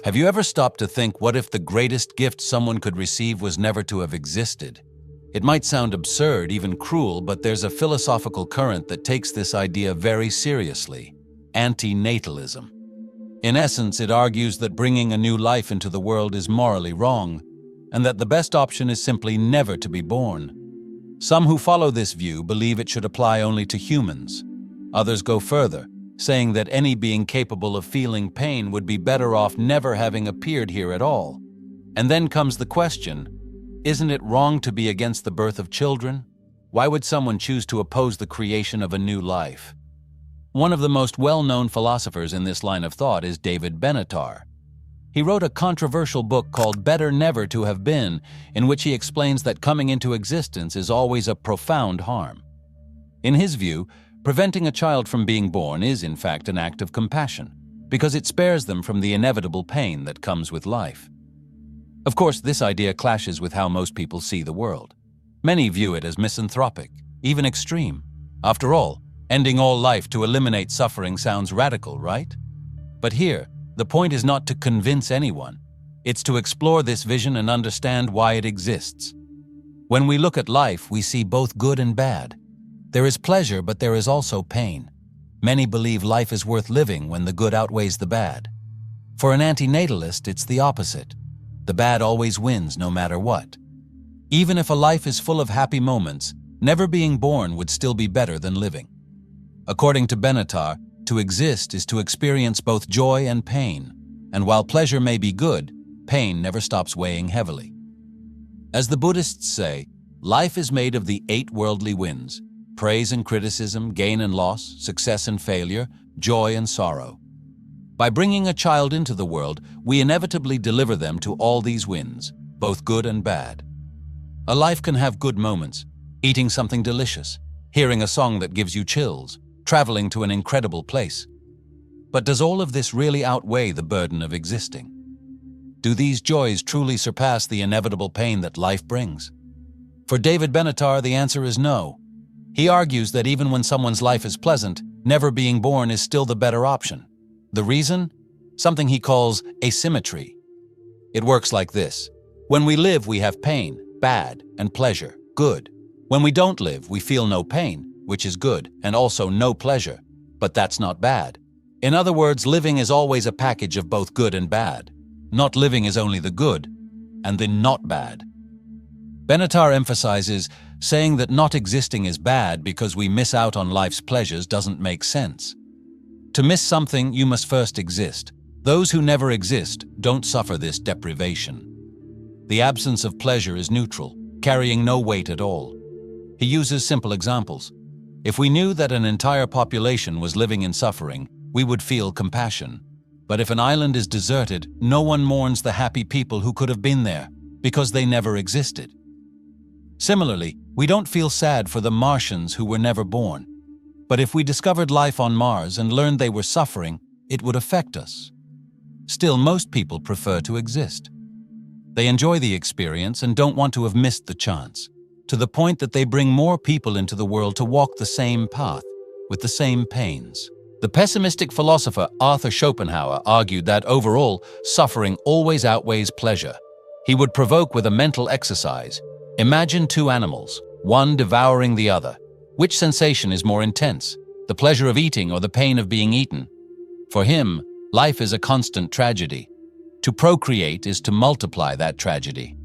Have you ever stopped to think, what if the greatest gift someone could receive was never to have existed? It might sound absurd, even cruel, but there's a philosophical current that takes this idea very seriously: antinatalism. In essence, it argues that bringing a new life into the world is morally wrong, and that the best option is simply never to be born. Some who follow this view believe it should apply only to humans. Others go further, saying that any being capable of feeling pain would be better off never having appeared here at all. And then comes the question, isn't it wrong to be against the birth of children? Why would someone choose to oppose the creation of a new life? One of the most well-known philosophers in this line of thought is David Benatar. He wrote a controversial book called Better Never to Have Been, in which he explains that coming into existence is always a profound harm. In his view, preventing a child from being born is, in fact, an act of compassion, because it spares them from the inevitable pain that comes with life. Of course, this idea clashes with how most people see the world. Many view it as misanthropic, even extreme. After all, ending all life to eliminate suffering sounds radical, right? But here, the point is not to convince anyone. It's to explore this vision and understand why it exists. When we look at life, we see both good and bad. There is pleasure, but there is also pain. Many believe life is worth living when the good outweighs the bad. For an antinatalist, it's the opposite. The bad always wins, no matter what. Even if a life is full of happy moments, never being born would still be better than living. According to Benatar, to exist is to experience both joy and pain, and while pleasure may be good, pain never stops weighing heavily. As the Buddhists say, life is made of the 8 worldly winds: praise and criticism, gain and loss, success and failure, joy and sorrow. By bringing a child into the world, we inevitably deliver them to all these winds, both good and bad. A life can have good moments: eating something delicious, hearing a song that gives you chills, traveling to an incredible place. But does all of this really outweigh the burden of existing? Do these joys truly surpass the inevitable pain that life brings? For David Benatar, the answer is no. He argues that even when someone's life is pleasant, never being born is still the better option. The reason? Something he calls asymmetry. It works like this. When we live, we have pain, bad, and pleasure, good. When we don't live, we feel no pain, which is good, and also no pleasure, but that's not bad. In other words, living is always a package of both good and bad. Not living is only the good, and the not bad. Benatar emphasizes, saying that not existing is bad because we miss out on life's pleasures doesn't make sense. To miss something, you must first exist. Those who never exist don't suffer this deprivation. The absence of pleasure is neutral, carrying no weight at all. He uses simple examples. If we knew that an entire population was living in suffering, we would feel compassion. But if an island is deserted, no one mourns the happy people who could have been there, because they never existed. Similarly, we don't feel sad for the Martians who were never born. But if we discovered life on Mars and learned they were suffering, it would affect us. Still, most people prefer to exist. They enjoy the experience and don't want to have missed the chance, to the point that they bring more people into the world to walk the same path, with the same pains. The pessimistic philosopher Arthur Schopenhauer argued that overall, suffering always outweighs pleasure. He would provoke with a mental exercise. Imagine 2 animals, one devouring the other. Which sensation is more intense, the pleasure of eating or the pain of being eaten? For him, life is a constant tragedy. To procreate is to multiply that tragedy.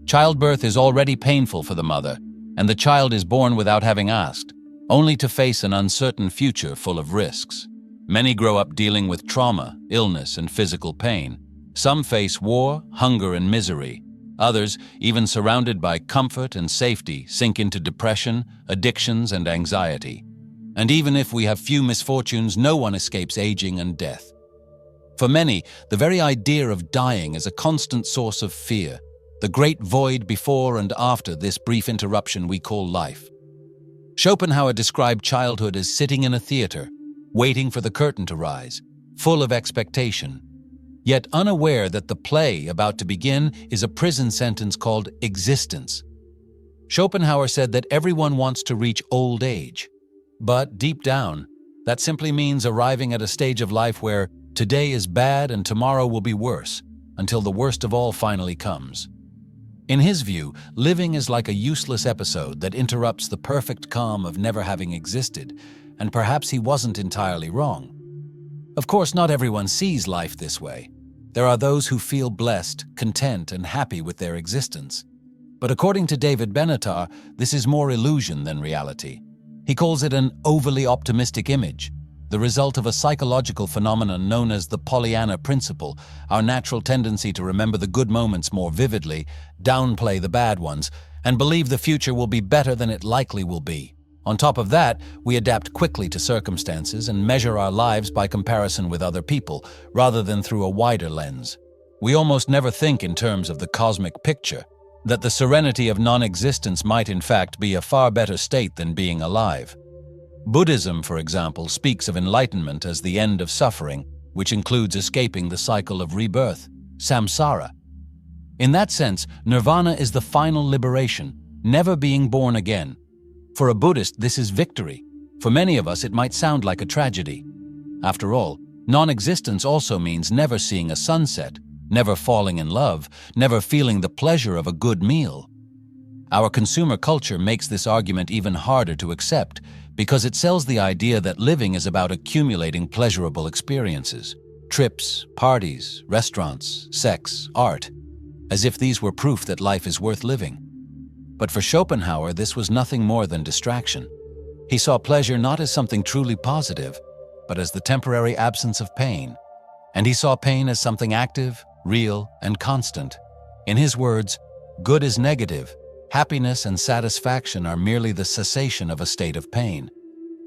Childbirth is already painful for the mother, and the child is born without having asked, only to face an uncertain future full of risks. Many grow up dealing with trauma, illness, and physical pain. Some face war, hunger, and misery. Others, even surrounded by comfort and safety, sink into depression, addictions, and anxiety. And even if we have few misfortunes, no one escapes aging and death. For many, the very idea of dying is a constant source of fear, the great void before and after this brief interruption we call life. Schopenhauer described childhood as sitting in a theater, waiting for the curtain to rise, full of expectation, yet unaware that the play about to begin is a prison sentence called existence. Schopenhauer said that everyone wants to reach old age, but deep down, that simply means arriving at a stage of life where today is bad and tomorrow will be worse, until the worst of all finally comes. In his view, living is like a useless episode that interrupts the perfect calm of never having existed, and perhaps he wasn't entirely wrong. Of course, not everyone sees life this way. There are those who feel blessed, content, and happy with their existence. But according to David Benatar, this is more illusion than reality. He calls it an overly optimistic image, the result of a psychological phenomenon known as the Pollyanna principle, our natural tendency to remember the good moments more vividly, downplay the bad ones, and believe the future will be better than it likely will be. On top of that, we adapt quickly to circumstances and measure our lives by comparison with other people, rather than through a wider lens. We almost never think in terms of the cosmic picture, that the serenity of non-existence might in fact be a far better state than being alive. Buddhism, for example, speaks of enlightenment as the end of suffering, which includes escaping the cycle of rebirth, samsara. In that sense, nirvana is the final liberation, never being born again. For a Buddhist, this is victory. For many of us, it might sound like a tragedy. After all, non-existence also means never seeing a sunset, never falling in love, never feeling the pleasure of a good meal. Our consumer culture makes this argument even harder to accept because it sells the idea that living is about accumulating pleasurable experiences, trips, parties, restaurants, sex, art, as if these were proof that life is worth living. But for Schopenhauer, this was nothing more than distraction. He saw pleasure not as something truly positive, but as the temporary absence of pain. And he saw pain as something active, real, and constant. In his words, good is negative. Happiness and satisfaction are merely the cessation of a state of pain.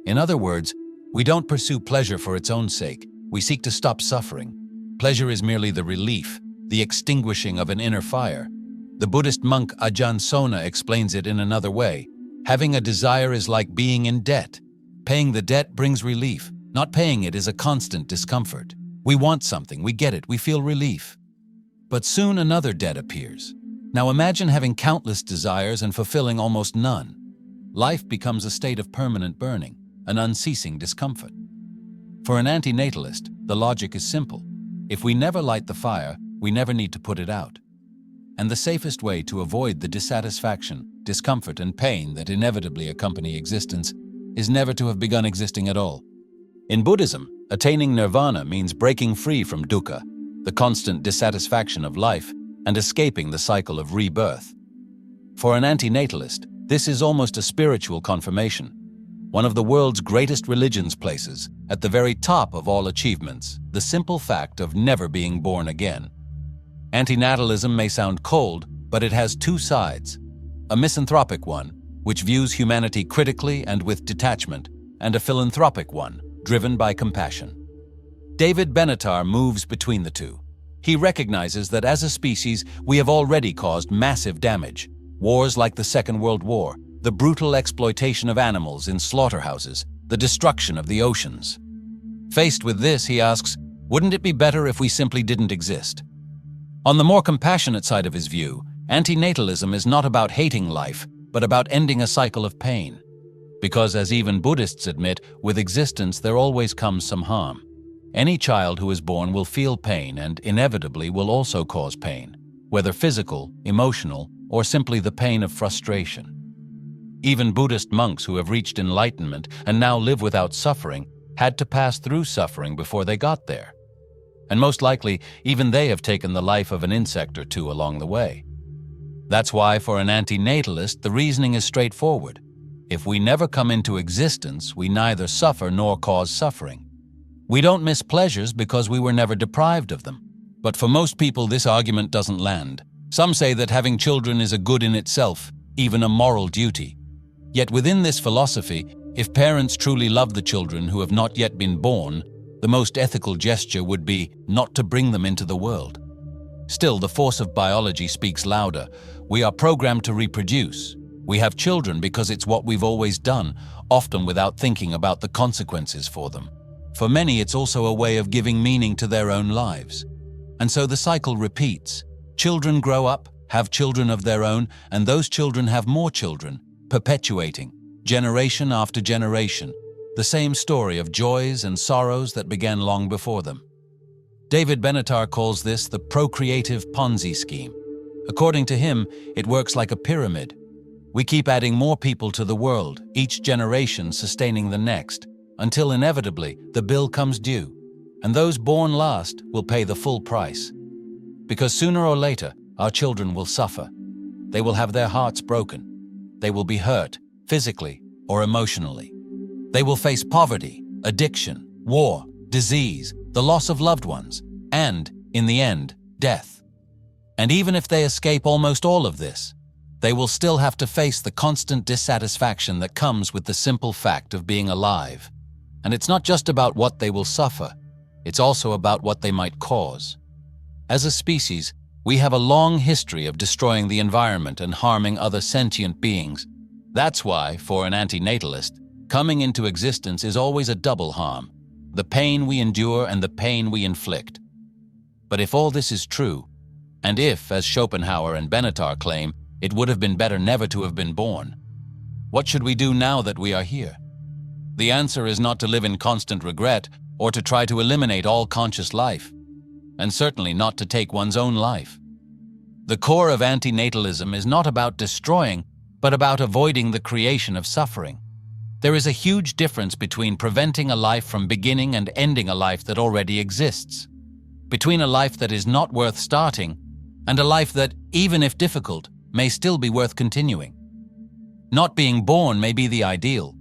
In other words, we don't pursue pleasure for its own sake. We seek to stop suffering. Pleasure is merely the relief, the extinguishing of an inner fire. The Buddhist monk Ajahn Sona explains it in another way. Having a desire is like being in debt. Paying the debt brings relief. Not paying it is a constant discomfort. We want something, we get it, we feel relief. But soon another debt appears. Now imagine having countless desires and fulfilling almost none. Life becomes a state of permanent burning, an unceasing discomfort. For an antinatalist, the logic is simple. If we never light the fire, we never need to put it out. And the safest way to avoid the dissatisfaction, discomfort, and pain that inevitably accompany existence is never to have begun existing at all. In Buddhism, attaining nirvana means breaking free from dukkha, the constant dissatisfaction of life, and escaping the cycle of rebirth. For an antinatalist, this is almost a spiritual confirmation. One of the world's greatest religions places, at the very top of all achievements, the simple fact of never being born again. Antinatalism may sound cold, but it has two sides. A misanthropic one, which views humanity critically and with detachment, and a philanthropic one, driven by compassion. David Benatar moves between the two. He recognizes that as a species, we have already caused massive damage. Wars like the Second World War, the brutal exploitation of animals in slaughterhouses, the destruction of the oceans. Faced with this, he asks, wouldn't it be better if we simply didn't exist? On the more compassionate side of his view, antinatalism is not about hating life, but about ending a cycle of pain. Because as even Buddhists admit, with existence there always comes some harm. Any child who is born will feel pain and inevitably will also cause pain, whether physical, emotional, or simply the pain of frustration. Even Buddhist monks who have reached enlightenment and now live without suffering had to pass through suffering before they got there. And most likely, even they have taken the life of an insect or two along the way. That's why for an antinatalist, the reasoning is straightforward. If we never come into existence, we neither suffer nor cause suffering. We don't miss pleasures because we were never deprived of them. But for most people, this argument doesn't land. Some say that having children is a good in itself, even a moral duty. Yet within this philosophy, if parents truly love the children who have not yet been born, the most ethical gesture would be not to bring them into the world. Still, the force of biology speaks louder. We are programmed to reproduce. We have children because it's what we've always done, often without thinking about the consequences for them. For many, it's also a way of giving meaning to their own lives. And so the cycle repeats. Children grow up, have children of their own, and those children have more children, perpetuating, generation after generation, the same story of joys and sorrows that began long before them. David Benatar calls this the procreative Ponzi scheme. According to him, it works like a pyramid. We keep adding more people to the world, each generation sustaining the next, until inevitably the bill comes due, and those born last will pay the full price. Because sooner or later, our children will suffer. They will have their hearts broken. They will be hurt, physically or emotionally. They will face poverty, addiction, war, disease, the loss of loved ones, and, in the end, death. And even if they escape almost all of this, they will still have to face the constant dissatisfaction that comes with the simple fact of being alive. And it's not just about what they will suffer, it's also about what they might cause. As a species, we have a long history of destroying the environment and harming other sentient beings. That's why, for an antinatalist, coming into existence is always a double harm: the pain we endure and the pain we inflict. But if all this is true, and if, as Schopenhauer and Benatar claim, it would have been better never to have been born, what should we do now that we are here? The answer is not to live in constant regret or to try to eliminate all conscious life, and certainly not to take one's own life. The core of antinatalism is not about destroying, but about avoiding the creation of suffering. There is a huge difference between preventing a life from beginning and ending a life that already exists, between a life that is not worth starting and a life that, even if difficult, may still be worth continuing. Not being born may be the ideal,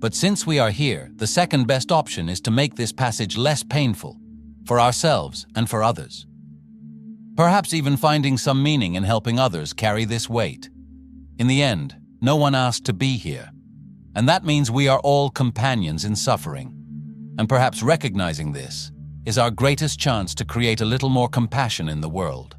but since we are here, the second best option is to make this passage less painful, for ourselves and for others. Perhaps even finding some meaning in helping others carry this weight. In the end, no one asked to be here, and that means we are all companions in suffering. And perhaps recognizing this is our greatest chance to create a little more compassion in the world.